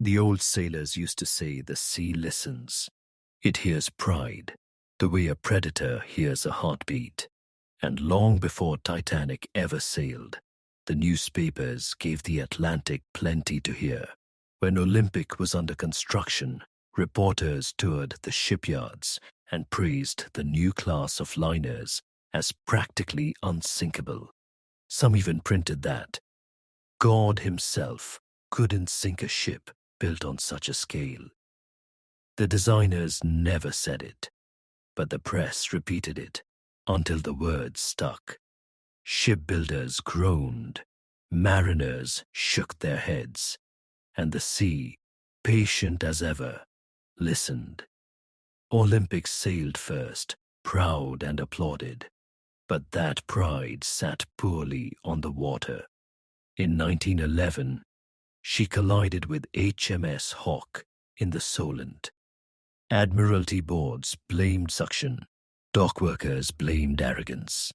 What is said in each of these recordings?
The old sailors used to say the sea listens. It hears pride, the way a predator hears a heartbeat. And long before Titanic ever sailed, the newspapers gave the Atlantic plenty to hear. When Olympic was under construction, reporters toured the shipyards and praised the new class of liners as practically unsinkable. Some even printed that God himself couldn't sink a ship built on such a scale. The designers never said it, but the press repeated it until the words stuck. Shipbuilders groaned, mariners shook their heads, and the sea, patient as ever, listened. Olympic sailed first, proud and applauded, but that pride sat poorly on the water. In 1911, she collided with HMS Hawke in the Solent. Admiralty boards blamed suction. Dockworkers blamed arrogance.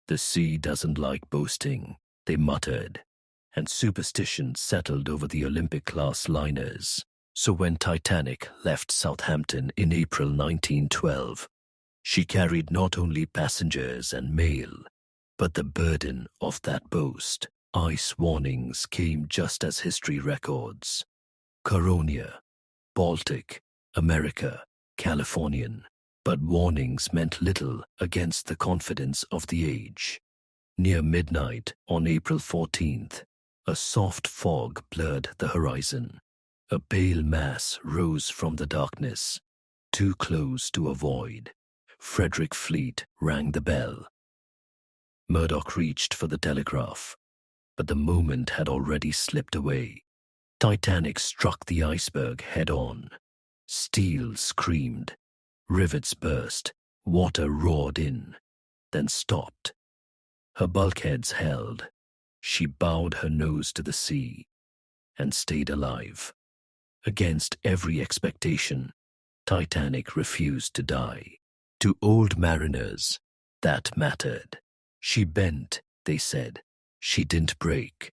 The sea doesn't like boasting, they muttered, and superstition settled over the Olympic-class liners. So when Titanic left Southampton in April 1912, she carried not only passengers and mail, but the burden of that boast. Ice warnings came just as history records. Caronia, Baltic, America, Californian. But warnings meant little against the confidence of the age. Near midnight on April 14th, a soft fog blurred the horizon. A pale mass rose from the darkness, too close to avoid. Frederick Fleet rang the bell. Murdoch reached for the telegraph, but the moment had already slipped away. Titanic struck the iceberg head-on. Steel screamed. Rivets burst. Water roared in, then stopped. Her bulkheads held. She bowed her nose to the sea and stayed alive. Against every expectation, Titanic refused to die. To old mariners, that mattered. She bent, they said. She didn't break.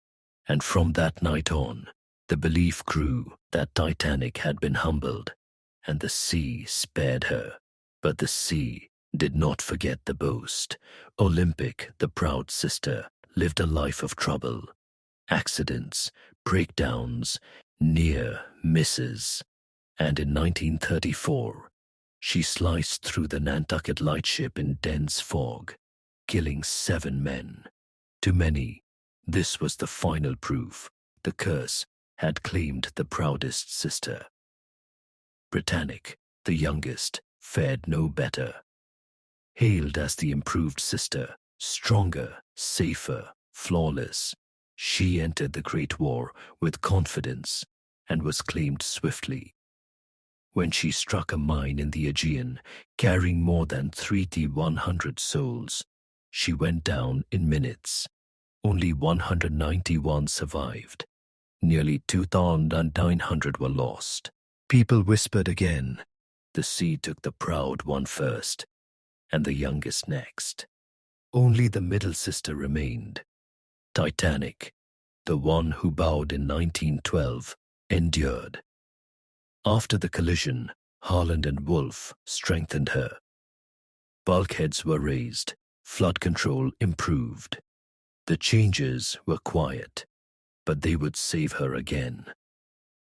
And from that night on, the belief grew that Titanic had been humbled, and the sea spared her. But the sea did not forget the boast. Olympic, the proud sister, lived a life of trouble. Accidents, breakdowns, near misses. And in 1934, she sliced through the Nantucket lightship in dense fog, killing 7 men. To many, this was the final proof. The curse had claimed the proudest sister. Britannic, the youngest, fared no better. Hailed as the improved sister, stronger, safer, flawless, she entered the Great War with confidence and was claimed swiftly. When she struck a mine in the Aegean, carrying more than 3,100 souls, she went down in minutes. Only 191 survived. Nearly 2,900 were lost. People whispered again. The sea took the proud one first, and the youngest next. Only the middle sister remained. Titanic, the one who bowed in 1912, endured. After the collision, Harland and Wolff strengthened her. Bulkheads were raised, flood control improved. The changes were quiet, but they would save her again.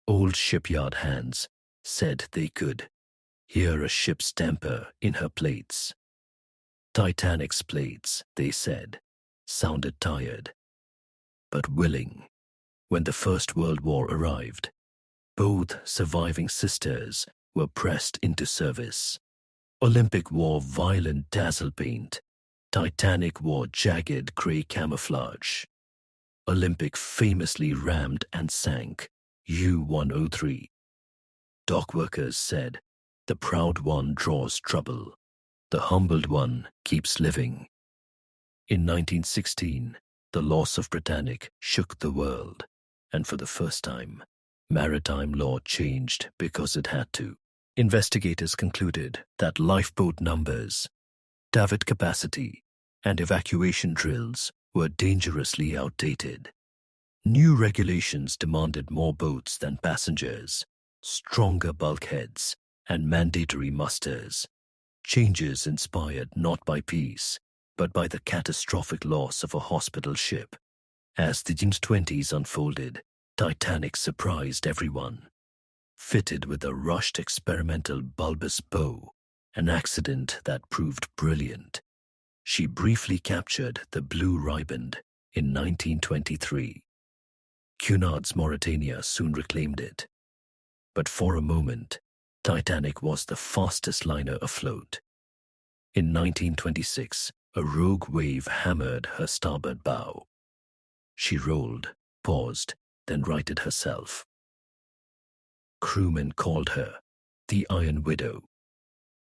Old shipyard hands said they could hear a ship's temper in her plates. Titanic's plates, they said, sounded tired, but willing. When the First World War arrived, both surviving sisters were pressed into service. Olympic wore violent dazzle paint. Titanic wore jagged grey camouflage. Olympic famously rammed and sank U-103. Dockworkers said, "The proud one draws trouble. The humbled one keeps living." In 1916, the loss of Britannic shook the world, and for the first time, maritime law changed because it had to. Investigators concluded that lifeboat numbers, davit capacity, and evacuation drills were dangerously outdated. New regulations demanded more boats than passengers, stronger bulkheads, and mandatory musters. Changes inspired not by peace, but by the catastrophic loss of a hospital ship. As the 1920s unfolded, Titanic surprised everyone. Fitted with a rushed experimental bulbous bow, an accident that proved brilliant, she briefly captured the Blue Riband in 1923. Cunard's Mauritania soon reclaimed it. But for a moment, Titanic was the fastest liner afloat. In 1926, a rogue wave hammered her starboard bow. She rolled, paused, then righted herself. Crewmen called her the Iron Widow.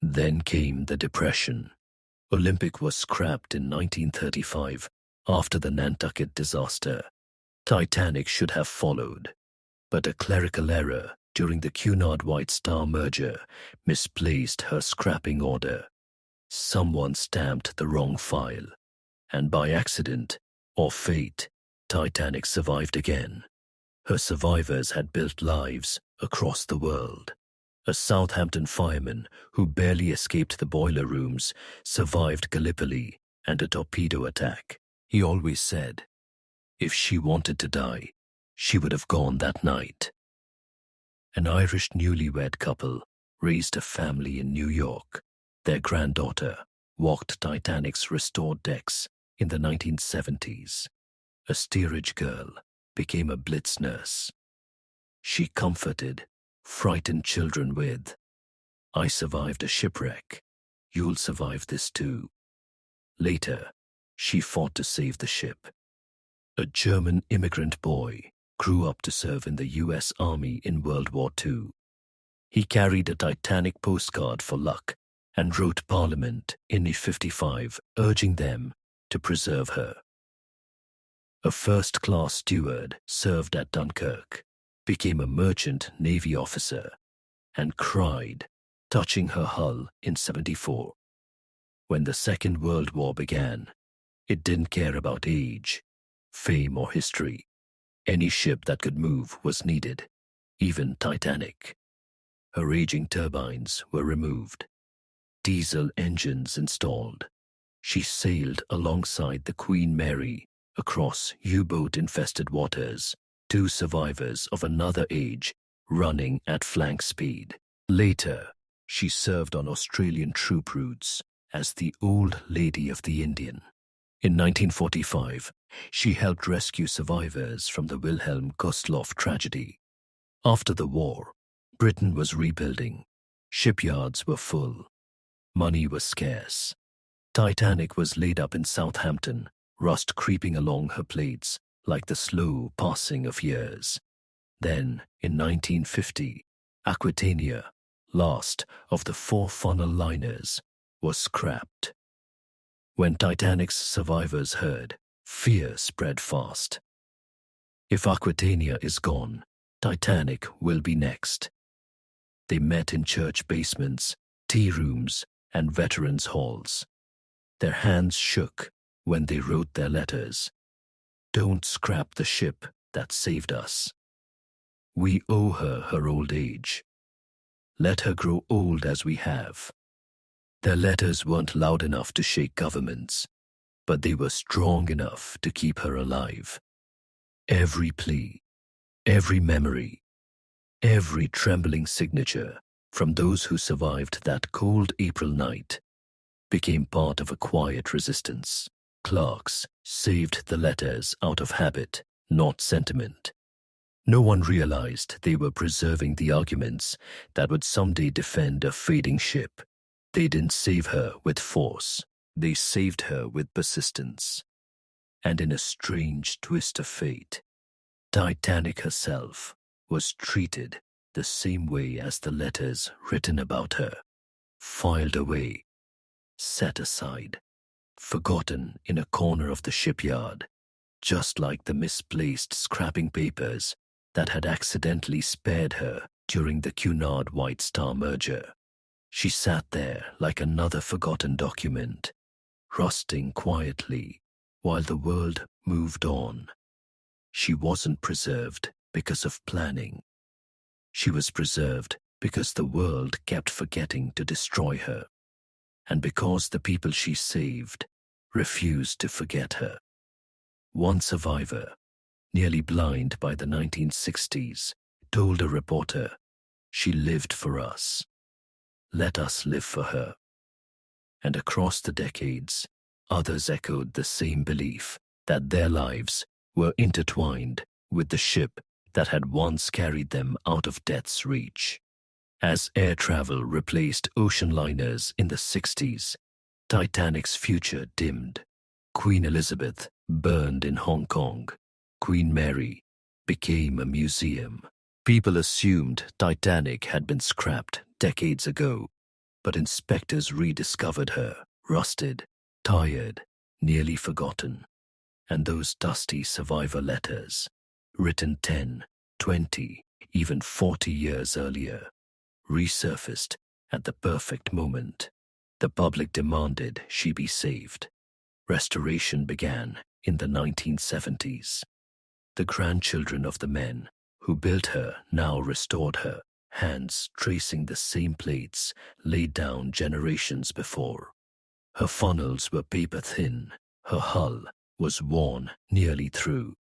Then came the Depression. Olympic was scrapped in 1935 after the Nantucket disaster. Titanic should have followed, but a clerical error during the Cunard-White Star merger misplaced her scrapping order. Someone stamped the wrong file, and by accident or fate, Titanic survived again. Her survivors had built lives across the world. A Southampton fireman who barely escaped the boiler rooms survived Gallipoli and a torpedo attack. He always said, if she wanted to die, she would have gone that night. An Irish newlywed couple raised a family in New York. Their granddaughter walked Titanic's restored decks in the 1970s. A steerage girl became a blitz nurse. She comforted frightened children with, I survived a shipwreck. You'll survive this too. Later, she fought to save the ship. A German immigrant boy grew up to serve in the U.S. Army in World War II. He carried a Titanic postcard for luck and wrote Parliament in 1955 urging them to preserve her. A first-class steward served at Dunkirk, became a merchant Navy officer, and cried, touching her hull in 1974. When the Second World War began, it didn't care about age, fame, or history. Any ship that could move was needed, even Titanic. Her raging turbines were removed, diesel engines installed. She sailed alongside the Queen Mary across U-boat-infested waters, two survivors of another age running at flank speed. Later, she served on Australian troop routes as the Old Lady of the Indian. In 1945, she helped rescue survivors from the Wilhelm Gustloff tragedy. After the war, Britain was rebuilding. Shipyards were full. Money was scarce. Titanic was laid up in Southampton, rust creeping along her plates like the slow passing of years. Then, in 1950, Aquitania, last of the four funnel liners, was scrapped. When Titanic's survivors heard, fear spread fast. If Aquitania is gone, Titanic will be next. They met in church basements, tea rooms, and veterans' halls. Their hands shook when they wrote their letters. Don't scrap the ship that saved us. We owe her her old age. Let her grow old as we have. Their letters weren't loud enough to shake governments, but they were strong enough to keep her alive. Every plea, every memory, every trembling signature from those who survived that cold April night became part of a quiet resistance. Clerks saved the letters out of habit, not sentiment. No one realized they were preserving the arguments that would someday defend a fading ship. They didn't save her with force. They saved her with persistence. And in a strange twist of fate, Titanic herself was treated the same way as the letters written about her, filed away, set aside, forgotten in a corner of the shipyard, just like the misplaced scrapping papers that had accidentally spared her during the Cunard-White Star merger. She sat there like another forgotten document, rusting quietly while the world moved on. She wasn't preserved because of planning. She was preserved because the world kept forgetting to destroy her, and because the people she saved refused to forget her. One survivor, nearly blind by the 1960s, told a reporter, "She lived for us. Let us live for her." And across the decades, others echoed the same belief that their lives were intertwined with the ship that had once carried them out of death's reach. As air travel replaced ocean liners in the 60s, Titanic's future dimmed. Queen Elizabeth burned in Hong Kong. Queen Mary became a museum. People assumed Titanic had been scrapped decades ago, but inspectors rediscovered her, rusted, tired, nearly forgotten. And those dusty survivor letters, written 10, 20, even 40 years earlier, resurfaced at the perfect moment. The public demanded she be saved. Restoration began in the 1970s. The grandchildren of the men who built her now restored her, hands tracing the same plates laid down generations before. Her funnels were paper thin, her hull was worn nearly through.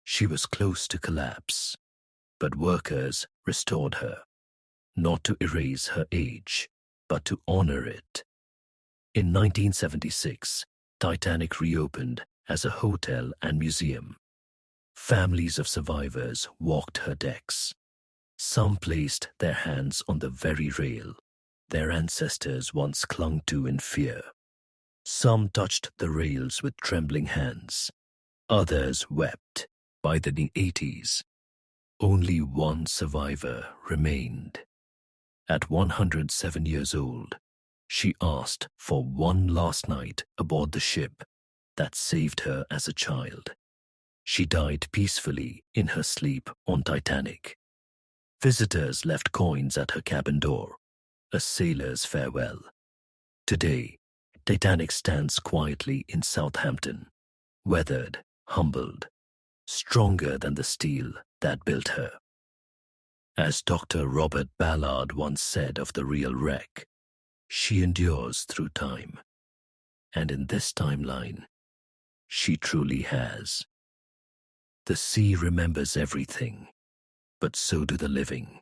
She was close to collapse, but workers restored her, not to erase her age, but to honor it. In 1976, Titanic reopened as a hotel and museum. Families of survivors walked her decks. Some placed their hands on the very rail their ancestors once clung to in fear. Some touched the rails with trembling hands. Others wept. By the 80s, only one survivor remained. At 107 years old, she asked for one last night aboard the ship that saved her as a child. She died peacefully in her sleep on Titanic. Visitors left coins at her cabin door, a sailor's farewell. Today, Titanic stands quietly in Southampton, weathered, humbled, stronger than the steel that built her. As Dr. Robert Ballard once said of the real wreck, she endures through time. And in this timeline, she truly has. The sea remembers everything, but so do the living.